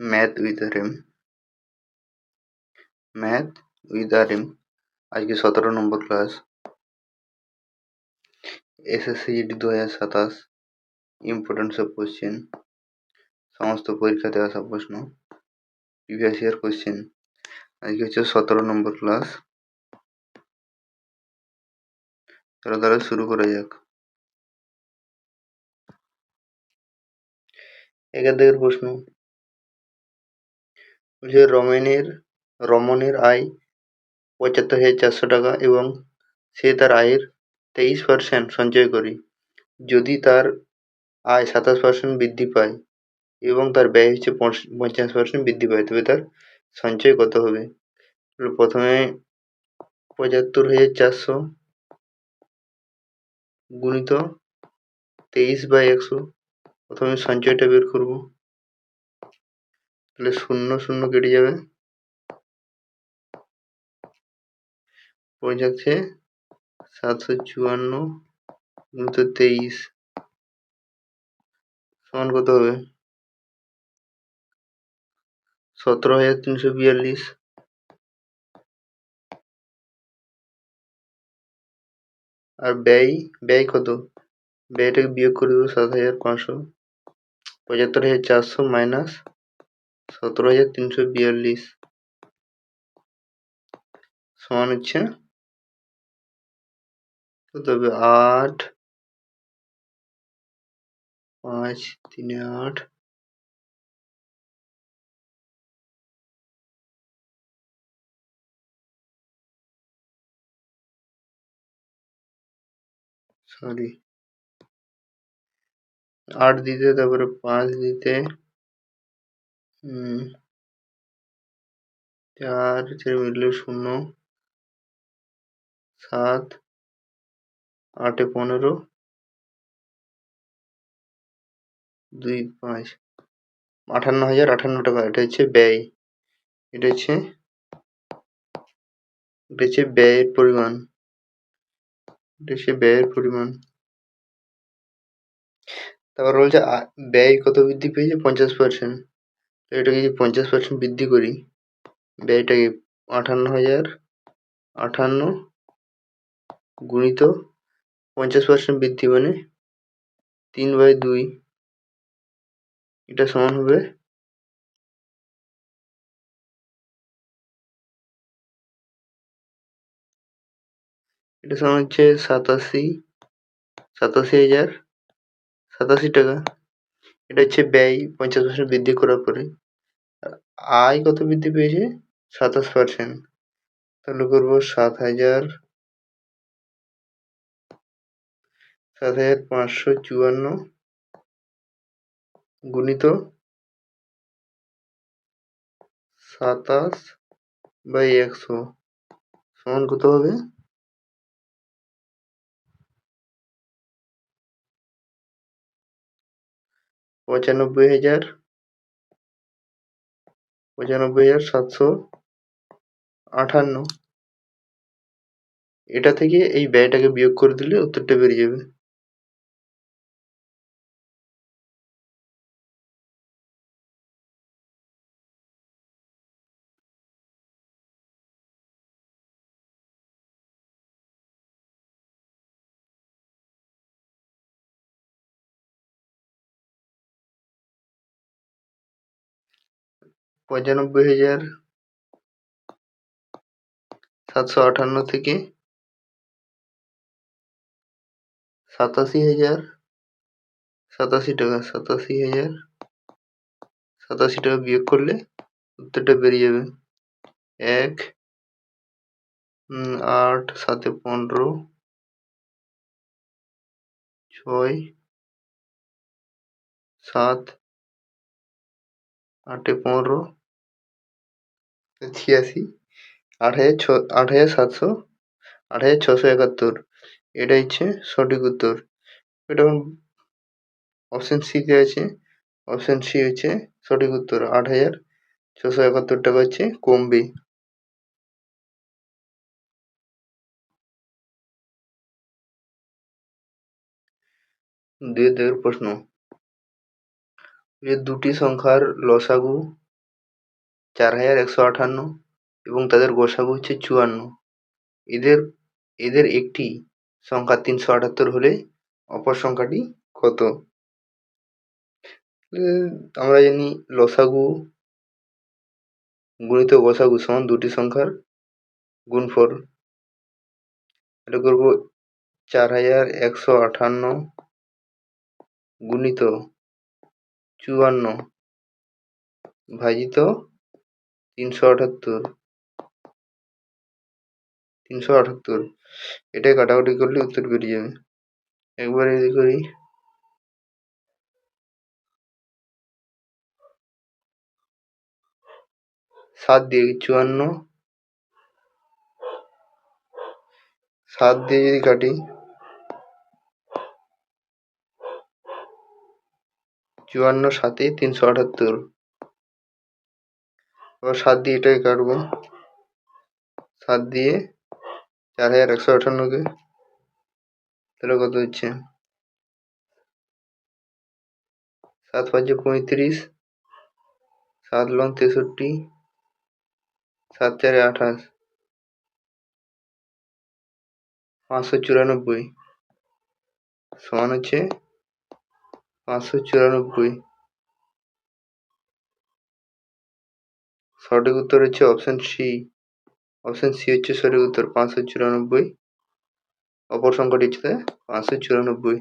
Math with রেম আজকে 17 নম্বর class. SSC GD 2027 important সব question, সমস্ত পরীক্ষাতে আসা প্রশ্ন, প্রিভিয়াস ইয়ার কোশ্চেন। আজকে হচ্ছে 17 নম্বর ক্লাস। চলো তাহলে শুরু করা যাক। এখান থেকে প্রশ্ন বলছে রমণের আয় 75,400 টাকা এবং সে তার আয়ের 23% সঞ্চয় করে। যদি তার আয় 27% বৃদ্ধি পায় এবং তার ব্যয় হচ্ছে 50% বৃদ্ধি পায়, তবে তার সঞ্চয় কত হবে? প্রথমে 75,400 গুণিত 23/100, প্রথমে সঞ্চয়টা বের করব। তাহলে 0 0 কেটে যাবে, পড়ে যাচ্ছে 754 গুণিত 23 সমান কত হবে? 17,342। আর ব্যয় কত? ব্যয়টাকে বিয়োগ করে দেবো, 7,500। 75,400 মাইনাস 17,342 সমান হচ্ছে কত হবে? 8, 5, 3, 8, সরি 8 দিতে, তারপরে 5 দিতে, 4 মিললে 0, 7, 8 15, 2 5, 58,058 টাকা। এটা হচ্ছে ব্যয়, এটা হচ্ছে ব্যয়ের পরিমাণ, তারপর বলছে ব্যয় কত বৃদ্ধি পেয়েছে? 50%। এটাকে যদি 50% বৃদ্ধি করি, ব্যয়টাকে 58,058 গুণিত 50% বৃদ্ধি মানে 3/2, এটা সমান হবে এটা সমান হচ্ছে 87,087 টাকা। এটা হচ্ছে ব্যয় 50% বৃদ্ধি করার পরে। আয় কত বৃদ্ধি পেয়েছে? 27%। তাহলে করবো 7,554 গুণিত 27/100 সমান কত হবে? 95,758। এটা থেকে এই ব্যয়টাকে বিয়োগ করে দিলে উত্তরটা বেরিয়ে যাবে। $95,758 থেকে 87,087 টাকা বিয়োগ করলে উত্তরটা বেরিয়ে যাবে। 1, 8, 7, 15, 6, 7, 8, 15, 86, 8,671। এটা হচ্ছে সঠিক উত্তর। এটা অপশন সি তে আছে, অপশন সি হচ্ছে সঠিক উত্তর। 8,671 টাকা হচ্ছে কমবে। দুই প্রশ্ন, যে দুটি সংখ্যার লসাগু 4158 এবং তাদের গসাগু হচ্ছে 54। এদের এদের একটি সংখ্যা 378 হলে অপর সংখ্যাটি কত? আমরা জানি লসাগু গুণিত গসাগু সমান দুটি সংখ্যার গুণফল। এটা করব 4158 গুণিত 54 ভাজিত 378। এটাই কাটাকুটি করলে উত্তর বেরিয়ে যাবে। একবার যদি করি 7 দিয়ে 54, 7 দিয়ে যদি কাটি 54 7 378। আবার 7 দিয়ে এটাকে কাটবো, 7 দিয়ে 4158 কে, তাহলে কত হচ্ছে 7 5 35, 7 লং 63, 7 4 28, 594 সমান হচ্ছে 594। সঠিক উত্তর হচ্ছে অপশন সি। অপশন সি হচ্ছে সঠিক উত্তর, 594। অপর সংখ্যাটি হচ্ছে 594।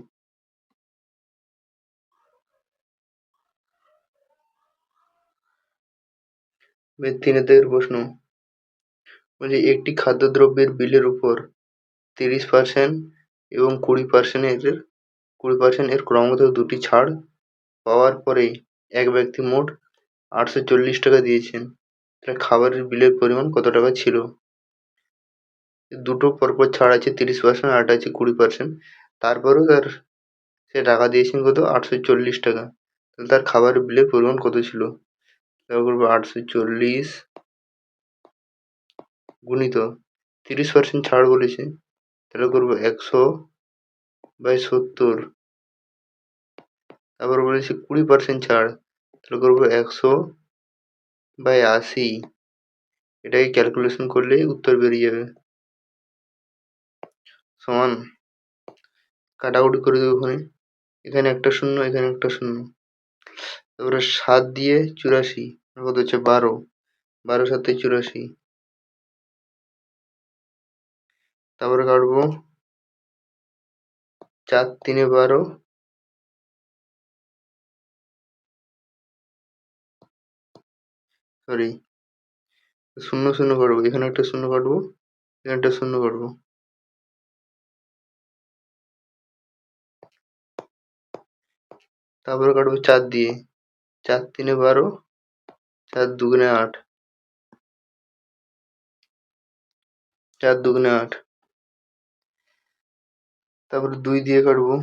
তিনের দিকের প্রশ্ন বলছে একটি খাদ্যদ্রব্যের বিলের উপর 30% এবং 20% এর ক্রমাগত দুটি ছাড় পাওয়ার পরে এক ব্যক্তি মোট 840 টাকা দিয়েছেন, তাহলে খাবারের বিলের পরিমাণ কত টাকা ছিল? দুটো পরপর ছাড় আছে 30% আর একটা আছে 20%, তারপরেও সে টাকা দিয়েছেন কত 840 টাকা, তাহলে তার খাবারের বিলের পরিমাণ কত ছিল? তাহলে করবো 840 গুণিত 30% ছাড় বলেছে, তাহলে করবো 100/70। তারপর বলেছে 20% ছাড়, তাহলে করবো 100/80। এটাকে ক্যালকুলেশন করলে উত্তর বেরিয়ে যাবে। সমান কাটাকুটি করে দেবো ওখানে, এখানে একটা শূন্য, এখানে একটা শূন্য। তারপরে 7 দিয়ে 84 কত হচ্ছে 12, 12 7 84। তারপরে কাটবো 4 3 12, সরি শূন্য শূন্য কাটবো, এখানে একটা শূন্য কাটবো, এখানে একটা শূন্য কাটবো। তারপরে কাটবো 4 দিয়ে, 4 3 12, 4 2 8, 4 2 8। তারপরে 2 দিয়ে কাটবো,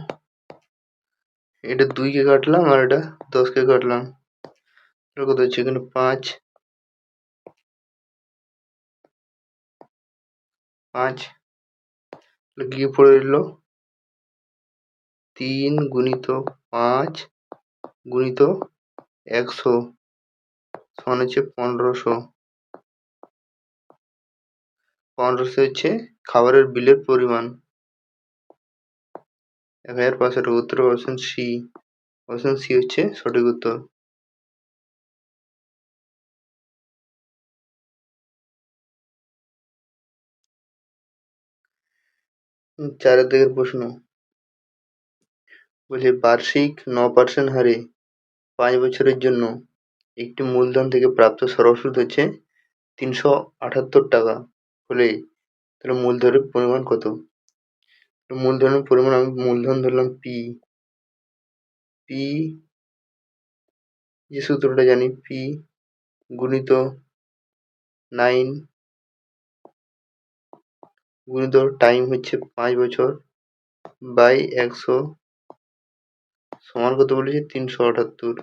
এটা 2 কে কাটলাম আর এটা 10 কে কাটলাম, তাহলে কত হচ্ছে এখানে 5, 5 কি পড়ে রইল 3 গুণিত 5 গুণিত 100 সমান হচ্ছে 1500। 1500 হচ্ছে খাবারের বিলের পরিমাণ। 1500 টাকা। উত্তর অপশন সি। অপশন সি হচ্ছে সঠিক উত্তর। চারের দিকের প্রশ্ন বলছে বার্ষিক 9% হারে 5 বছরের জন্য একটি মূলধন থেকে প্রাপ্ত সরল সুদ হচ্ছে 378 টাকা হলে তাহলে মূলধনের পরিমাণ কত? মূলধনের পরিমাণ আমি মূলধন ধরলাম পি, পি যে সূত্রটা জানি পি গুণিত 9 গুণিত টাইম হচ্ছে 5 বছর বাই 100 সমান কত বলেছে 378।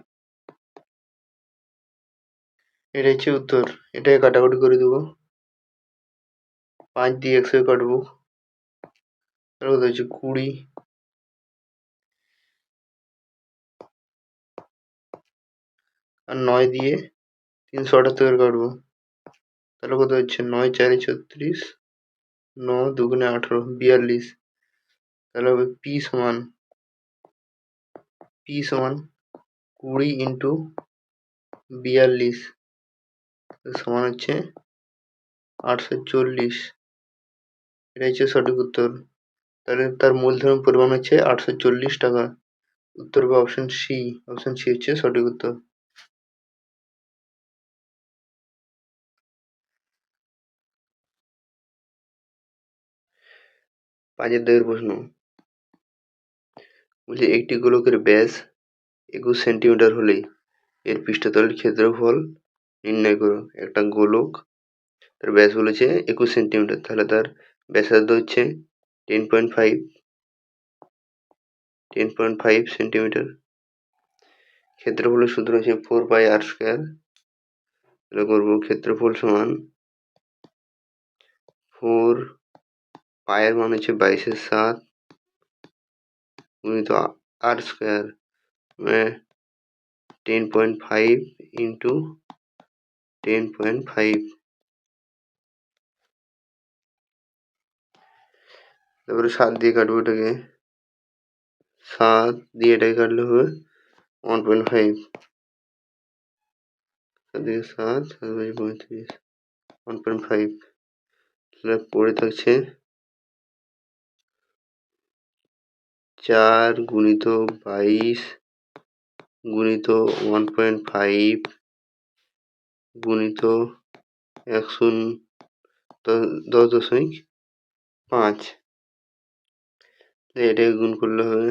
এটা হচ্ছে উত্তর। এটাকে কাটাকুটি করে দেবো, 5 দিয়ে 100 কাটবো, তাহলে কত হচ্ছে 20, আর 9 দিয়ে 378 কাটবো, তাহলে কত হচ্ছে 9 4 36, 9 2 18, 42। তাহলে হবে পি সমান 20 ইন্টু 42 সমান হচ্ছে 840। এটা হচ্ছে সঠিক উত্তর। তাহলে তার মূলধন পরিমাণ হচ্ছে 840 টাকা। উত্তর হবে অপশন সি। অপশন সি হচ্ছে সঠিক উত্তর। 5 দাগের প্রশ্ন বলছে একটি গোলকের ব্যাস 21 সেন্টিমিটার হলে এর পৃষ্ঠতলের ক্ষেত্রফল নির্ণয় করো। একটা গোলক, তার ব্যাস বলেছে 21 সেন্টিমিটার, তাহলে তার ব্যাসার্ধ হচ্ছে 10.5 সেন্টিমিটার। ক্ষেত্রফলের সূত্র হচ্ছে 4πr²। তাহলে করবো ক্ষেত্রফল সমান 4 পায়ের মান হচ্ছে 22/7 গুণিত r², 10.5 ইন্টু 10.5। তারপরে 7 দিয়ে কাটবো এটাকে, 7 দিয়ে এটাকে কাটলে হবে 1.5। 7 দিয়ে 7, 35, 1.5। তাহলে পড়ে থাকছে 4 গুণিত 22 গুণিত 1.5 গুণিত 10.5। এটাকে গুণ করলে হবে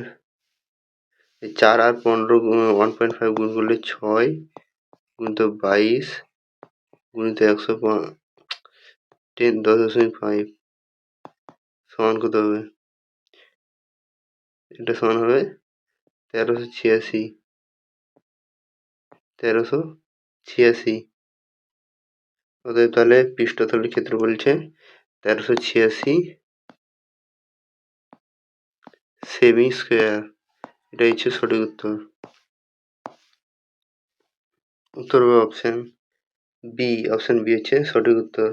4 আর 15 1.5 গুণ করলে 6 গুণিত 22 গুণিত 10.5 সমান কত হবে? এটা সমান হবে 1386। অতএব তাহলে পৃষ্ঠতলের ক্ষেত্র বলছে 1386 সেমি স্কোয়ার। এটা হচ্ছে সঠিক উত্তর। উত্তর হবে অপশন বি। অপশন বি হচ্ছে সঠিক উত্তর।